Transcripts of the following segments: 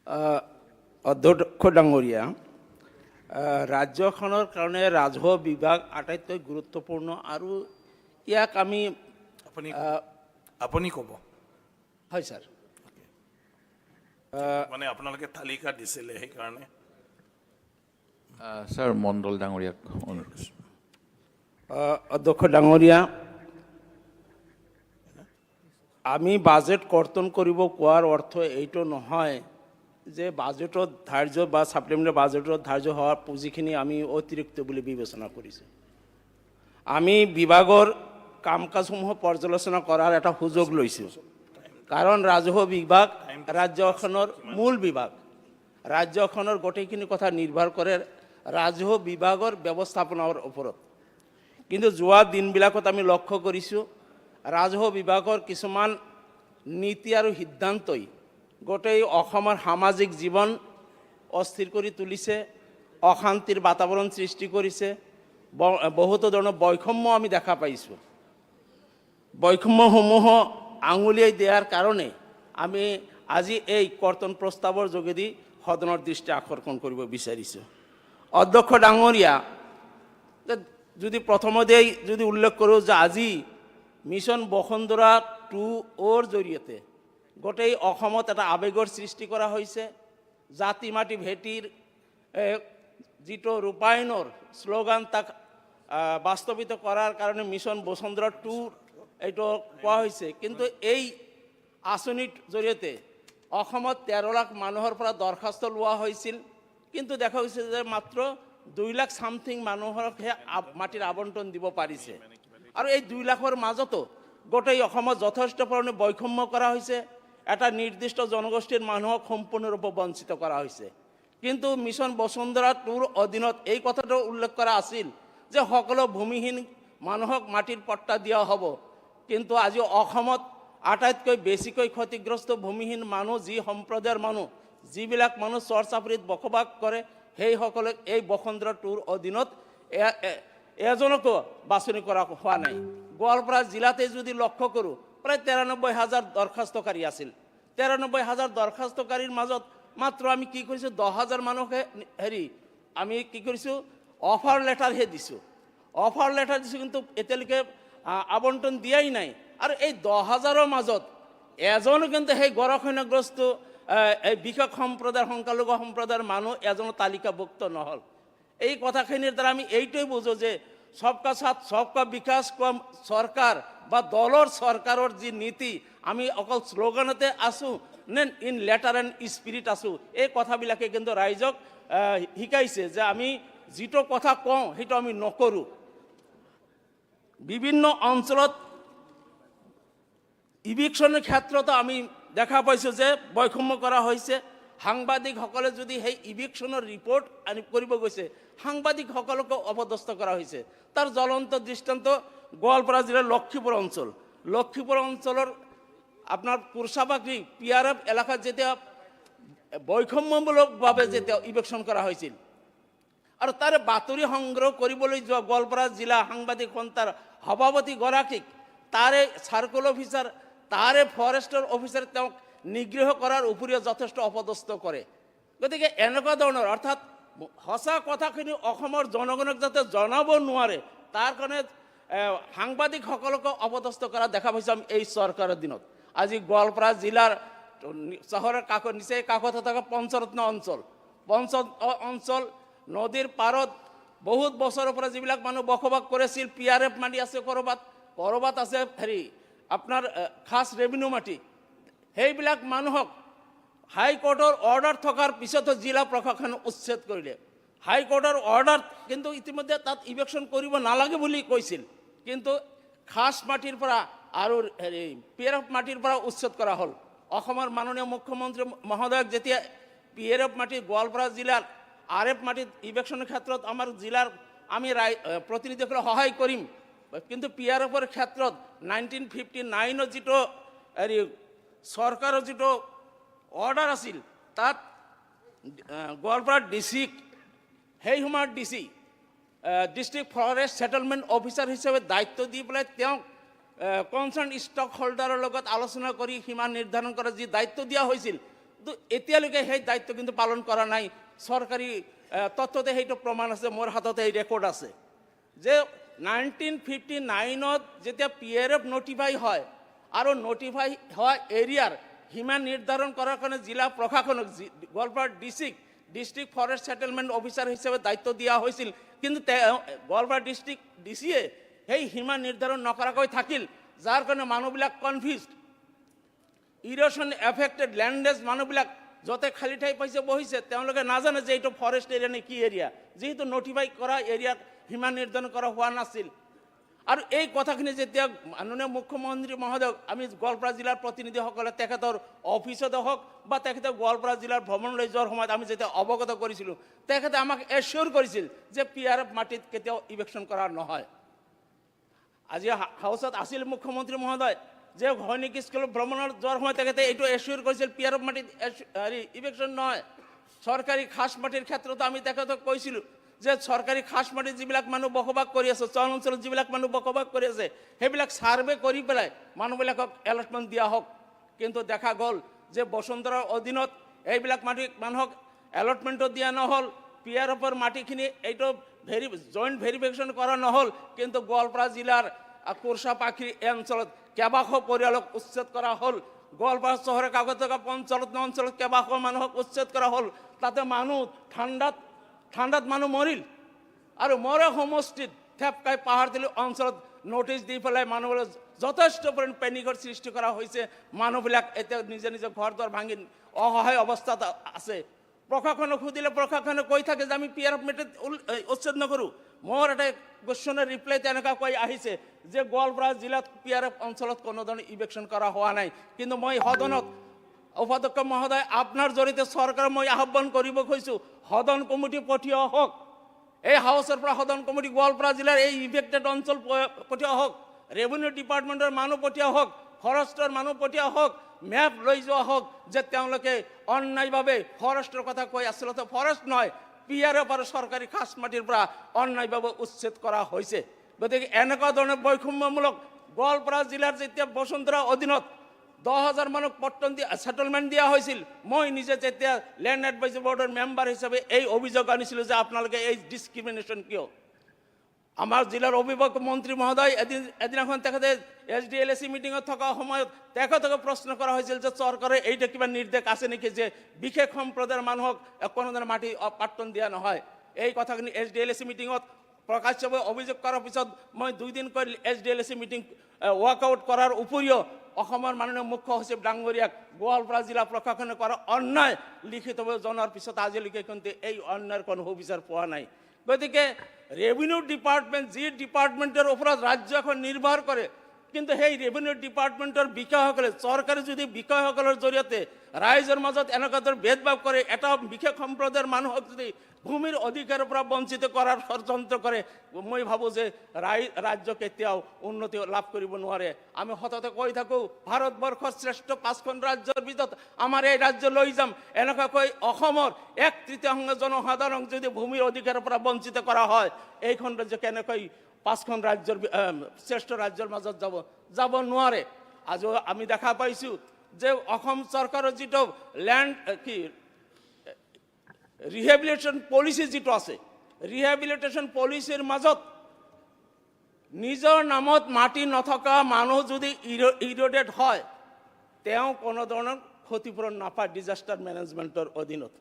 অধ্যক্ষ ডাঙৰীয়া, ৰাজ্যখনৰ কাৰণে ৰাজহুৱা বিভাগ আটাইতকৈ গুৰুত্বপূৰ্ণ আৰু ইয়াক আমি আপুনি ক'ব হয় ছাৰ মানে আপোনালোকে তালিকা দিছিলে সেইকাৰণে স্যাৰ মণ্ডল ডাঙৰিয়াক অনুৰোধ। অধ্যক্ষ ডাঙৰীয়া, আমি বাজেট কৰ্তন কৰিব কোৱাৰ অৰ্থ এইটো নহয় যে বাজেটত ধাৰ্য বা ছাপ্লিমেণ্টাৰী বাজেটত ধাৰ্য হোৱা পুঁজিখিনি আমি অতিৰিক্ত বুলি বিবেচনা কৰিছোঁ। আমি বিভাগৰ কাম কাজসমূহ পৰ্যালোচনা কৰাৰ এটা সুযোগ লৈছোঁ, কাৰণ ৰাজহুৱা বিভাগ ৰাজ্যখনৰ মূল বিভাগ। ৰাজ্যখনৰ গোটেইখিনি কথা নিৰ্ভৰ কৰে ৰাজহুৱা বিভাগৰ ব্যৱস্থাপনাৰ ওপৰত। কিন্তু যোৱা দিনবিলাকত আমি লক্ষ্য কৰিছোঁ ৰাজহুৱা বিভাগৰ কিছুমান নীতি আৰু সিদ্ধান্তই গোটেই অসমৰ সামাজিক জীৱন অস্থিৰ কৰি তুলিছে, অশান্তিৰ বাতাবৰণ সৃষ্টি কৰিছে, বহুতো ধৰণৰ বৈষম্য আমি দেখা পাইছোঁ। বৈষম্যসমূহ আঙুলিয়াই দিয়াৰ কাৰণে আমি আজি এই কৰ্তন প্ৰস্তাৱৰ যোগেদি সদনৰ দৃষ্টি আকৰ্ষণ কৰিব বিচাৰিছোঁ। অধ্যক্ষ ডাঙৰীয়া, যদি প্ৰথমতেই যদি উল্লেখ কৰোঁ যে আজি মিছন বসুন্ধৰা 2 জৰিয়তে গোটেই অসমত এটা আৱেগৰ সৃষ্টি কৰা হৈছে। জাতি মাটি ভেটিৰ যিটো ৰূপায়ণৰ শ্লোগান তাক বাস্তৱিত কৰাৰ কাৰণে মিছন বসুন্ধৰা 2 এইটো কোৱা হৈছে। কিন্তু এই আঁচনিৰ জৰিয়তে অসমত 13 লাখ মানুহৰ পৰা দৰখাস্ত লোৱা হৈছিল, কিন্তু দেখা গৈছে যে মাত্ৰ 2 লাখ সামথিং মানুহকহে মাটিৰ আবণ্টন দিব পাৰিছে। আৰু এই 2 লাখৰ মাজতো গোটেই অসমত যথেষ্ট পৰিমাণে বৈষম্য কৰা হৈছে। এটা নিৰ্দিষ্ট জনগোষ্ঠীৰ মানুহক সম্পূৰ্ণৰূপে বঞ্চিত কৰা হৈছে। কিন্তু মিছন বসুন্ধৰা 2ৰ অধীনত এই কথাটো উল্লেখ কৰা আছিল যে সকলো ভূমিহীন মানুহক মাটিৰ পট্টা দিয়া হ'ব। কিন্তু আজি অসমত আটাইতকৈ বেছিকৈ ক্ষতিগ্ৰস্ত ভূমিহীন মানুহ যি সম্প্ৰদায়ৰ মানুহ, যিবিলাক মানুহ চৰ চাপৰিত বসবাস কৰে, সেইসকলক এই বসুন্ধৰা 2ৰ অধীনত এজনকো বাছনি কৰা হোৱা নাই। গোৱালপাৰা জিলাতে যদি লক্ষ্য কৰোঁ প্ৰায় 93,000 দৰখাস্তকাৰী আছিল। 93,000 দৰখাস্তকাৰীৰ মাজত মাত্ৰ আমি কি কৰিছোঁ 10,000 মানুহকে আমি কি কৰিছোঁ অফাৰ লেটাৰহে দিছোঁ। অফাৰ লেটাৰ দিছোঁ, কিন্তু এতিয়ালৈকে আবণ্টন দিয়াই নাই। আৰু এই 10,000ৰ মাজত এজনো কিন্তু সেই গৰখন্যগ্ৰস্ত এই বিশেষ সম্প্ৰদায়ৰ সংখ্যালঘু সম্প্ৰদায়ৰ মানুহ এজনো তালিকাভুক্ত নহ'ল। এই কথাখিনিৰ দ্বাৰা আমি এইটোৱে বুজোঁ যে সবকা সাথ সবকা বিকাশ কোৱা চৰকাৰ বা দলৰ চৰকাৰৰ যি নীতি, আমি অকল শ্লোগানতে আছোঁ নে ইন লেটাৰ এণ্ড স্পিৰিট আছোঁ, এই কথাবিলাকে কিন্তু ৰাইজক শিকাইছে যে আমি যিটো কথা কওঁ সেইটো আমি নকৰোঁ। বিভিন্ন অঞ্চলত ইভিকশ্যনৰ ক্ষেত্ৰতো আমি দেখা পাইছোঁ যে বৈষম্য কৰা হৈছে। সাংবাদিকসকলে যদি সেই ইভিকশ্যনৰ ৰিপৰ্ট কৰিব গৈছে, সাংবাদিকসকলকো অপদস্থ কৰা হৈছে। তাৰ জ্বলন্ত দৃষ্টান্ত গোৱালপাৰা জিলাৰ লক্ষীপুৰ অঞ্চল। লক্ষীপুৰ অঞ্চলৰ আপোনাৰ কুৰচাবাকী PRF এলেকাত যেতিয়া বৈষম্যমূলকভাৱে যেতিয়া ইভিকশ্যন কৰা হৈছিল আৰু তাৰে বাতৰি সংগ্ৰহ কৰিবলৈ যোৱা গোৱালপাৰা জিলা সাংবাদিক সন্থাৰ সভাপতিগৰাকীক তাৰে চাৰ্কল অফিচাৰ, তাৰে ফৰেষ্টৰ অফিচাৰে তেওঁক নিগ্ৰহ কৰাৰ উপৰিও যথেষ্ট অপদস্থ কৰে। গতিকে এনেকুৱা ধৰণৰ অৰ্থাৎ সঁচা কথাখিনি অসমৰ জনগণক যাতে জনাব নোৱাৰে তাৰ কাৰণে সাংবাদিকসকলকো অপদস্থ কৰা দেখা পাইছোঁ আমি এই চৰকাৰৰ দিনত। আজি গোৱালপাৰা জিলাৰ চহৰৰ নিচেই কাষত থকা পঞ্চৰত্ন অঞ্চল নদীৰ পাৰত বহুত বছৰৰ পৰা যিবিলাক মানুহ বসবাস কৰিছিল, PRF মাটি আছে, ক'ৰবাত আছে আপোনাৰ খাছ ৰেভিনিউ মাটি, সেইবিলাক মানুহক হাইকোৰ্টৰ অৰ্ডাৰ থকাৰ পিছতো জিলা প্ৰশাসনে উচ্ছেদ কৰিলে। হাইকোৰ্টৰ অৰ্ডাৰ কিন্তু ইতিমধ্যে তাত ইভিকশ্যন কৰিব নালাগে বুলি কৈছিল, কিন্তু খাছ মাটিৰ পৰা আৰু PRF মাটিৰ পৰা উচ্ছেদ কৰা হ'ল। অসমৰ মাননীয় মুখ্যমন্ত্ৰী মহোদয়ক যেতিয়া PRF মাটি গোৱালপাৰা জিলাৰ RF মাটিত ইভিকশ্যনৰ ক্ষেত্ৰত আমাৰ জিলাৰ আমি প্ৰতিনিধিসকলে সহায় কৰিম, কিন্তু PRFৰ ক্ষেত্ৰত 1959ৰ যিটো চৰকাৰৰ যিটো অৰ্ডাৰ আছিল তাত গোৱালপাৰা ডিষ্ট্ৰিক্ট সেই সময়ত ডিষ্ট্ৰিক্ট ফৰেষ্ট ছেটেলমেণ্ট অফিচাৰ হিচাপে দায়িত্ব দি পেলাই তেওঁক কনচাৰ্ণ ষ্টক হোল্ডাৰৰ লগত আলোচনা কৰি সীমা নিৰ্ধাৰণ কৰাৰ যি দায়িত্ব দিয়া হৈছিল, কিন্তু এতিয়ালৈকে সেই দায়িত্ব কিন্তু পালন কৰা নাই চৰকাৰী তথ্যতে সেইটো প্ৰমাণ আছে মোৰ হাততে এই ৰেকৰ্ড আছে যে 1959ত যেতিয়া PRF নটিফাই হয় আৰু নটিফাই হোৱা এৰিয়াৰ সীমা নিৰ্ধাৰণ কৰাৰ কাৰণে জিলা প্ৰশাসনক গোৱালপাৰা ডিষ্ট্ৰিক্ট ফৰেষ্ট সেটেলমেণ্ট অফিচাৰ হিচাপে দায়িত্ব দিয়া হৈছিল কিন্তু গোৱালপাৰা ডিষ্ট্ৰিক্ট DCয়ে সেই সীমা নিৰ্ধাৰণ নকৰাকৈ থাকিল যাৰ কাৰণে মানুহবিলাক কনফিউজড ইৰ'শ্যন এফেক্টেড লেণ্ডলেছ মানুহবিলাক য'তে খালী ঠাই পাইছে বহিছে তেওঁলোকে নাজানে যে এইটো ফৰেষ্ট এৰিয়া নে কি এৰিয়া যিহেতু নটিফাই কৰা এৰিয়াত সীমা নিৰ্ধাৰণ কৰা হোৱা নাছিল আৰু এই কথাখিনি যেতিয়া মাননীয় মুখ্যমন্ত্ৰী মহোদয়ক আমি গোৱালপাৰা জিলাৰ প্ৰতিনিধিসকলে তেখেতৰ অফিচতে হওক বা তেখেতে গোৱালপাৰা জিলাৰ ভ্ৰমণলৈ যোৱাৰ সময়ত আমি যেতিয়া অৱগত কৰিছিলোঁ তেখেতে আমাক এচিয়ৰ কৰিছিল যে PRF মাটিত কেতিয়াও ইভেকশ্যন কৰা নহয় আজি হাউচত আছিল মুখ্যমন্ত্ৰী মহোদয় যে সৈনিক স্কুল ভ্ৰমণত যোৱাৰ সময়ত তেখেতে এইটো এচিয়ৰ কৰিছিল PRF মাটিত ইভেকশ্যন নহয় চৰকাৰী খাস মাটিৰ ক্ষেত্ৰতো আমি তেখেতক কৈছিলোঁ যে চৰকাৰী খাস মাটিত যিবিলাক মানুহ বসবাস কৰি আছে চৰ অঞ্চলত যিবিলাক মানুহ বসবাস কৰি আছে সেইবিলাক ছাৰ্ভে কৰি পেলাই মানুহবিলাকক এলটমেণ্ট দিয়া হওক কিন্তু দেখা গ'ল যে বসুন্ধৰাৰ অধীনত এইবিলাক মানুহক এলটমেণ্টটো দিয়া নহ'ল PRFৰ মাটিখিনি এইটো জইণ্ট ভেৰিফিকেশ্যন কৰা নহ'ল কিন্তু গোৱালপাৰা জিলাৰ কোৰচাপাখি এই অঞ্চলত কেইবাশ পৰিয়ালক উচ্ছেদ কৰা হ'ল গোৱালপাৰা চহৰৰ কাগজ থকা অঞ্চলত কেইবাশ মানুহক উচ্ছেদ কৰা হ'ল তাতে মানুহ ঠাণ্ডাত মানুহ মৰিল আৰু মৰা সমষ্টিত থেপকাই পাহাৰতলী অঞ্চলত নোটিছ দি পেলাই মানুহবিলাক যথেষ্ট পৰিমাণে পেনিকৰ সৃষ্টি কৰা হৈছে মানুহবিলাক এতিয়া নিজে ঘৰ দুৱাৰ ভাঙি অসহায় অৱস্থাত আছে প্ৰশাসনক সুধিলে প্ৰশাসনে কৈ থাকে যে আমি PRF মাটিত উচ্ছেদ নকৰোঁ মোৰ এটা কোৱেশ্যনৰ ৰিপ্লাই তেনেকুৱা কৈ আহিছে যে গোৱালপাৰা জিলাত PRF অঞ্চলত কোনো ধৰণৰ ইভেকশ্যন কৰা হোৱা নাই কিন্তু মই সদনত উপাধ্যক্ষ মহোদয় আপোনাৰ জৰিয়তে চৰকাৰক মই আহ্বান কৰিব খুজিছোঁ সদন কমিটি পঠিওৱা হওক এই হাউচৰ পৰা সদন কমিটি গোৱালপাৰা জিলাৰ এই ইভেক্টেড অঞ্চল পঠিওৱা হওক ৰেভিনিউ ডিপাৰ্টমেণ্টৰ মানুহ পঠিওৱা হওক ফৰেষ্টৰ মানুহ পঠিওৱা হওক মেপ লৈ যোৱা হওক যে তেওঁলোকে অন্যায়ভাৱে ফৰেষ্টৰ কথা কৈ আচলতে ফৰেষ্ট নহয় PRF আৰু চৰকাৰী খাস মাটিৰ পৰা অন্যায়ভাৱে উচ্ছেদ কৰা হৈছে গতিকে এনেকুৱা ধৰণৰ বৈষম্যমূলক গোৱালপাৰা জিলাৰ যেতিয়া বসুন্ধৰা অধীনত 10,000 মানুহ পট্টন দিয়া সেটেলমেণ্ট দিয়া হৈছিল মই নিজে যেতিয়া লেণ্ড এডভাইজৰী বৰ্ডৰ মেম্বাৰ হিচাপে এই অভিযোগ আনিছিলোঁ যে আপোনালোকে এই ডিছক্ৰিমিনেশ্যন কিয় আমাৰ জিলাৰ অভিভাৱক মন্ত্ৰী মহোদয় এদিনাখন তেখেতে SDLC মিটিঙত থকা সময়ত তেখেতকে প্ৰশ্ন কৰা হৈছিল যে চৰকাৰে এইটো কিবা নিৰ্দেশ আছে নেকি যে বিশেষ সম্প্ৰদায়ৰ মানুহক কোনো ধৰণৰ মাটি পাট্টন দিয়া নহয় এই কথাখিনি SDLC মিটিঙত প্ৰকাশ্যভাৱে অভিযোগ কৰাৰ পিছত মই 2 দিনকৈ SDLC মিটিং ৱাকআউট কৰাৰ উপৰিও অসমৰ মাননীয় মুখ্য সচিব ডাঙৰীয়াক গোৱালপাৰা জিলা প্ৰশাসনে কৰা অন্যায় লিখিতভাৱে জনাৰ পিছত আজিলৈকে কিন্তু এই অন্যায়ৰ কোনো সুবিচাৰ পোৱা নাই গতিকে ৰেভিনিউ ডিপাৰ্টমেণ্ট যি ডিপাৰ্টমেণ্টৰ ওপৰত ৰাজ্য এখন নিৰ্ভৰ কৰে কিন্তু সেই ৰেভিনিউ ডিপাৰ্টমেণ্টৰ বিষয়াসকলে চৰকাৰে যদি বিষয়াসকলৰ জৰিয়তে ৰাইজৰ মাজত এনেকুৱা ধৰণৰ ভেদভাৱ কৰে এটা বিশেষ সম্প্ৰদায়ৰ মানুহক যদি ভূমিৰ অধিকাৰৰ পৰা বঞ্চিত কৰাৰ ষড়যন্ত্ৰ কৰে মই ভাবোঁ যে ৰাজ্য কেতিয়াও উন্নতি লাভ কৰিব নোৱাৰে আমি সততে কৈ থাকোঁ ভাৰতবৰ্ষৰ শ্ৰেষ্ঠ 5খন ৰাজ্যৰ ভিতৰত আমাৰ এই ৰাজ্য লৈ যাম এনেকুৱাকৈ অসমৰ 1/3 জনসাধাৰণ যদি ভূমিৰ অধিকাৰৰ পৰা বঞ্চিত কৰা হয় এইখন ৰাজ্য কেনেকৈ 5খন ৰাজ্যৰ শ্ৰেষ্ঠ ৰাজ্যৰ মাজত যাব নোৱাৰে আজি আমি দেখা পাইছোঁ যে অসম চৰকাৰৰ যিটো লেণ্ড ৰিহেবিলিটেশ্যন পলিচি যিটো আছে ৰিহেবিলিটেশ্যন পলিচিৰ মাজত নিজৰ নামত মাটি নথকা মানুহ যদি ইৰডেড হয় তেওঁ কোনো ধৰণৰ ক্ষতিপূৰণ নাপায় ডিজাষ্টাৰ মেনেজমেণ্টৰ অধীনত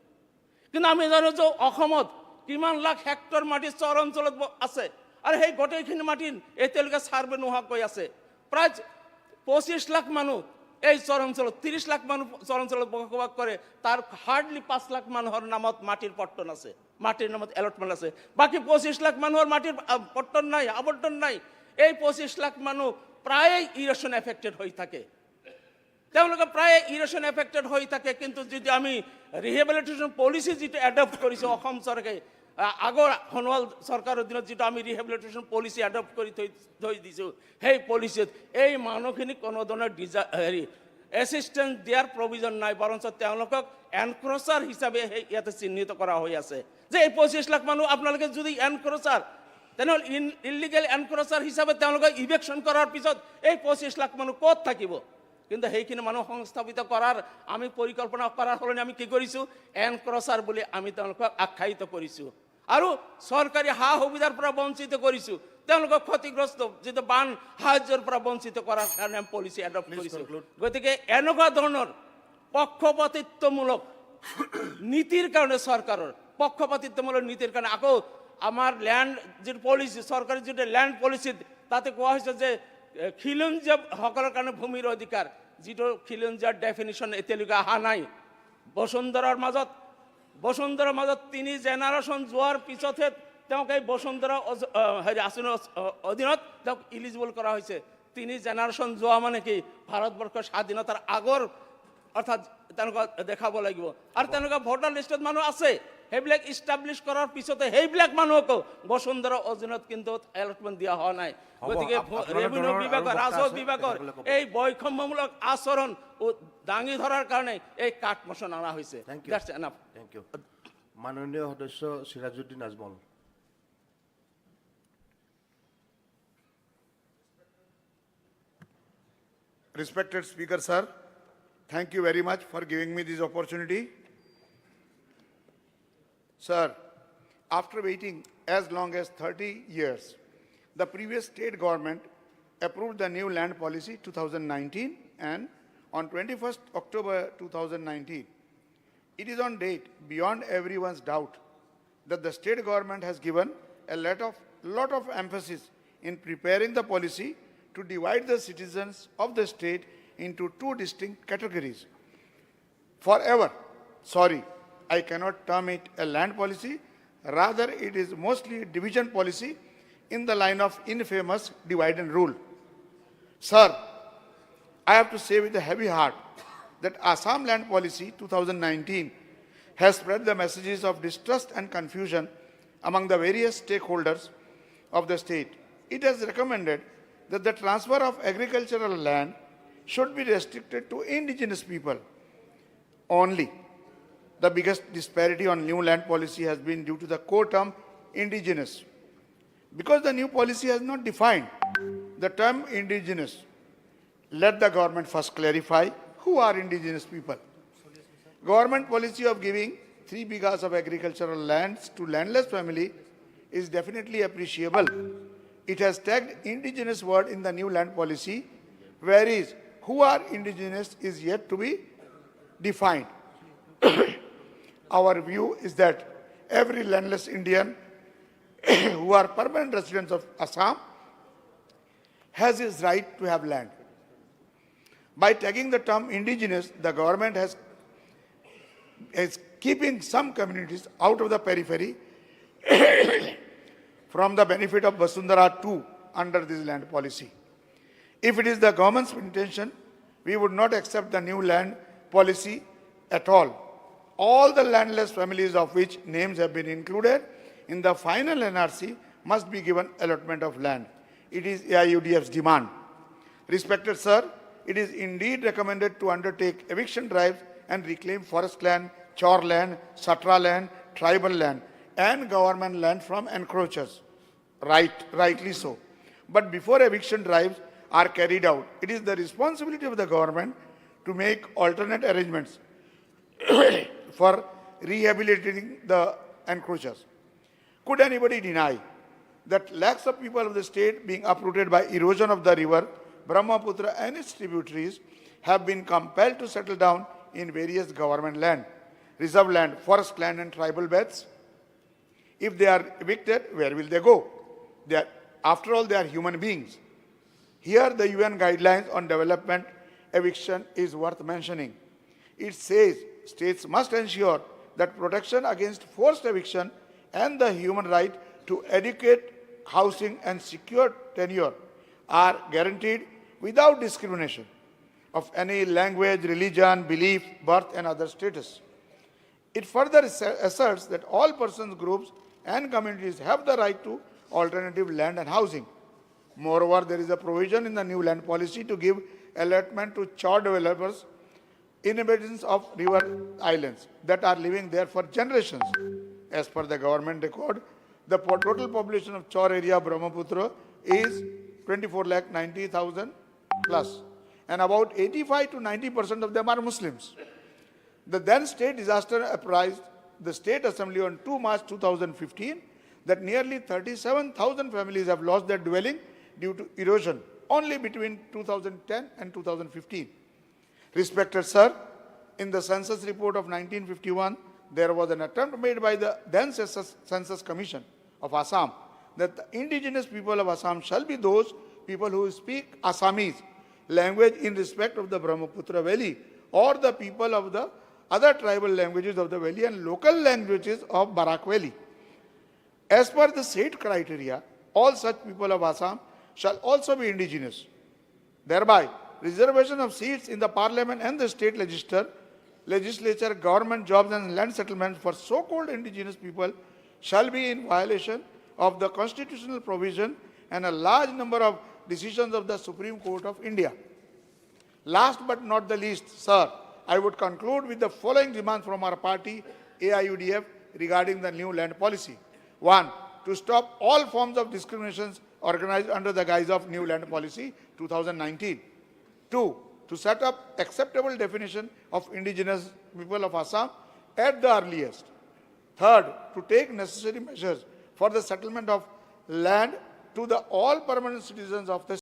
কিন্তু আমি জানো যে অসমত কিমান লাখ হেক্টৰ মাটি চৰ অঞ্চলত আছে আৰু সেই গোটেইখিনি মাটি এতিয়ালৈকে ছাৰ্ভে নোহোৱাকৈ আছে প্ৰায় 25 লাখ মানুহ এই চৰ অঞ্চলত 30 লাখ মানুহ চৰ অঞ্চলত বসবাস কৰে তাৰ হাৰ্ডলি 5 লাখ মানুহৰ নামত মাটিৰ পট্টন আছে মাটিৰ নামত এলটমেণ্ট আছে বাকী 25 লাখ মানুহৰ মাটিৰ পট্টন নাই আবণ্টন নাই এই 25 লাখ মানুহ প্ৰায় ইৰ'শ্যন এফেক্টেড হৈ থাকে তেওঁলোকে প্ৰায় ইৰ'শ্যন এফেক্টেড হৈ থাকে কিন্তু যদি আমি ৰিহেবিলিটেশ্যন পলিচি যিটো এডপ্ট কৰিছোঁ অসম চৰকাৰে আগৰ সোণোৱাল চৰকাৰৰ দিনত যিটো আমি ৰিহেবিলিটেশ্যন পলিচি এডপ্ট কৰি থৈ দিছোঁ সেই পলিচিত এই মানুহখিনিক কোনো ধৰণৰ এছিষ্টেঞ্চ দিয়াৰ প্ৰভিজন নাই বৰঞ্চ তেওঁলোকক এনক্ৰচাৰ হিচাপে ইয়াতে চিহ্নিত কৰা হৈ আছে যে এই 25 লাখ মানুহ আপোনালোকে যদি এনক্ৰচাৰ তেনেহ'লে ইলিগেল এনক্ৰচাৰ হিচাপে তেওঁলোকক ইভেকশ্যন কৰাৰ পিছত এই 25 লাখ মানুহ ক'ত থাকিব কিন্তু সেইখিনি মানুহ সংস্থাপিত কৰাৰ আমি পৰিকল্পনা কৰাৰ সলনি আমি কি কৰিছোঁ এনক্ৰচাৰ বুলি আমি তেওঁলোকক আখ্যায়িত কৰিছোঁ আৰু চৰকাৰী সা সুবিধাৰ পৰা বঞ্চিত কৰিছোঁ তেওঁলোকক ক্ষতিগ্ৰস্ত যিটো বান সাহায্যৰ পৰা বঞ্চিত কৰাৰ কাৰণে আমি পলিচি এডপ্ট কৰিছোঁ গতিকে এনেকুৱা ধৰণৰ পক্ষপাতিত্বমূলক নীতিৰ কাৰণে চৰকাৰৰ পক্ষপাতিত্বমূলক নীতিৰ কাৰণে আকৌ আমাৰ ল্যান্ড যিটো পলিচি চৰকাৰী যিটো ল্যান্ড পলিচিত তাতে কোৱা হৈছে যে খিলঞ্জীয়াসকলৰ কাৰণে ভূমিৰ অধিকাৰ যিটো খিলঞ্জীয়াৰ ডেফিনিশ্যন এতিয়ালৈকে অহা নাই বসুন্ধৰাৰ মাজত 3 জেনাৰেশ্যন যোৱাৰ পিছতহে তেওঁক এই বসুন্ধৰা আঁচনিৰ অধীনত তেওঁক ইলিজিবল কৰা হৈছে 3 জেনাৰেশ্যন যোৱা মানে কি ভাৰতবৰ্ষৰ স্বাধীনতাৰ আগৰ অৰ্থাৎ তেনেকুৱা দেখাব লাগিব আৰু তেনেকুৱা ভোটাৰ লিষ্টত মানুহ আছে সেইবিলাক ইষ্টাব্লিছ কৰাৰ পিছতে সেইবিলাক মানুহকো বসুন্ধৰা অধীনত কিন্তু এলটমেণ্ট দিয়া হোৱা নাই গতিকে ৰেভিনিউ বিভাগৰ ৰাজহ বিভাগৰ এই বৈষম্যমূলক আচৰণ দাঙি ধৰাৰ কাৰণে এই কাটমোচন অনা হৈছে Thank you. মাননীয় সদস্য Sirajuddin Ajmal Respected Speaker, sir, thank you very much for giving me this opportunity. Sir, after waiting as long as 30 years, the previous state government approved the new land policy 2019 and on 21st October 2019, it is on date beyond everyone's doubt that the state government has given a lot of emphasis in preparing the policy to divide the citizens of the state into 2 distinct categories. Forever, sorry, I cannot term it a land policy, rather it is mostly a division policy in the line of infamous divide and rule. Sir, I have to say with a heavy heart that Assam Land Policy 2019 has spread the messages of distrust and confusion among the various stakeholders of the state. It has recommended that the transfer of agricultural land should be restricted to indigenous people only. The biggest disparity on new land policy has been due to the core term indigenous. Because the new policy has not defined the term indigenous, let the government first clarify who are indigenous people. Government policy of giving 3 bighas of agricultural lands to landless family is definitely appreciable. It has tagged indigenous word in the new land policy, whereas who are indigenous is yet to be defined. Our view is that every landless Indian who are permanent residents of Assam has his right to have land. By tagging the term indigenous, the government is keeping some communities out of the periphery from the benefit of Vasundhara 2 under this land policy. If it is the government's intention, we would not accept the new land policy at all. All the landless families of which names have been included in the final NRC must be given allotment of land. It is AIUDF's demand. Respected sir, it is indeed recommended to undertake eviction drives and reclaim forest land, chor land, satra land, tribal land, and government land from encroachers. Rightly so. But before eviction drives are carried out, it is the responsibility of the government to make alternate arrangements for rehabilitating the encroachers. Could anybody deny that lakhs of people of the state being uprooted by erosion of the river Brahmaputra and its tributaries have been compelled to settle down in various government land, reserve land, forest land and tribal belts? If they are evicted, where will they go? After all, they are human beings. Here the UN guidelines on development eviction is worth mentioning. It says states must ensure that protection against forced eviction and the human right to adequate housing and secure tenure are guaranteed without discrimination of any language, religion, belief, birth and other status. It further asserts that all persons, groups and communities have the right to alternative land and housing. Moreover, there is a provision in the new land policy to give allotment to chor developers, inhabitants of river islands that are living there for generations. As per the government record, the total population of chor area Brahmaputra is 24,90,000 plus, and about 85 to 90% of them are Muslims. The then state disaster apprised the State Assembly on 2 March 2015 that nearly 37,000 families have lost their dwelling due to erosion only between 2010 and 2015. Respected sir, in the census report of 1951, there was an attempt made by the then Census Commission of Assam that the indigenous people of Assam shall be those people who speak Assamese language in respect of the Brahmaputra Valley, or the people of the other tribal languages of the valley and local languages of Barak Valley. As per the state criteria, all such people of Assam shall also be indigenous. Thereby, reservation of seats in the parliament and the state legislature, government jobs and land settlements for so-called indigenous people shall be in violation of the constitutional provision and a large number of decisions of the Supreme Court of India. Last but not the least, sir, I would conclude with the following demands from our party, AIUDF, regarding the new land policy. 1. To stop all forms of discriminations organized under the guise of new land policy 2019. 2. To set up acceptable definition of indigenous people of Assam at the earliest. 3rd, to take necessary measures for the settlement of land to the all permanent citizens of the